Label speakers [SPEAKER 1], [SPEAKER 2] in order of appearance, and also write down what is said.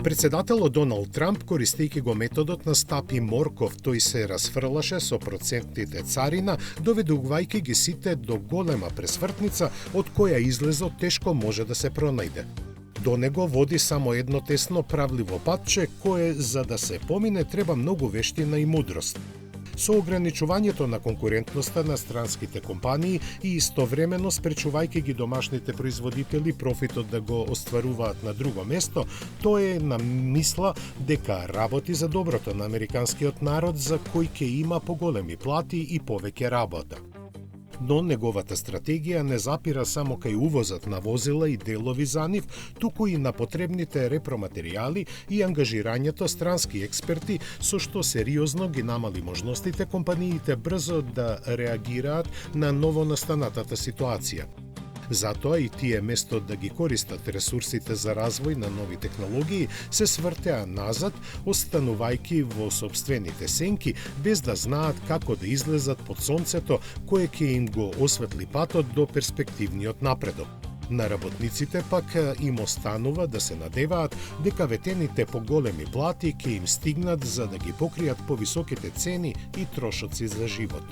[SPEAKER 1] Председателот Доналд Трамп, користејќи го методот на стапи морков, тој се расфрлаше со процентните царина, доведувајќи ги сите до голема пресвртница од која излезот тешко може да се пронајде. До него води само едно тесно правливо патче, кое за да се помине треба многу вештина и мудрост. Со ограничувањето на конкурентноста на странските компании и истовремено спречувајќи ги домашните производители профитот да го остваруваат на друго место, тој е на мисла дека работи за доброто на американскиот народ, за кој ќе има поголеми плати и повеќе работа. Но неговата стратегија не запира само кај увозот на возила и делови за нив, туку и на потребните репроматеријали и ангажирањето странски експерти, со што сериозно ги намали можностите компаниите брзо да реагираат на новонастанатата ситуација. Затоа и тие место да ги користат ресурсите за развој на нови технологии, се свртеа назад, останувајќи во сопствените сенки, без да знаат како да излезат под сонцето, кое ќе им го осветли патот до перспективниот напредок. На работниците пак им останува да се надеваат дека ветените поголеми плати ќе им стигнат за да ги покријат повисоките цени и трошоци за живот.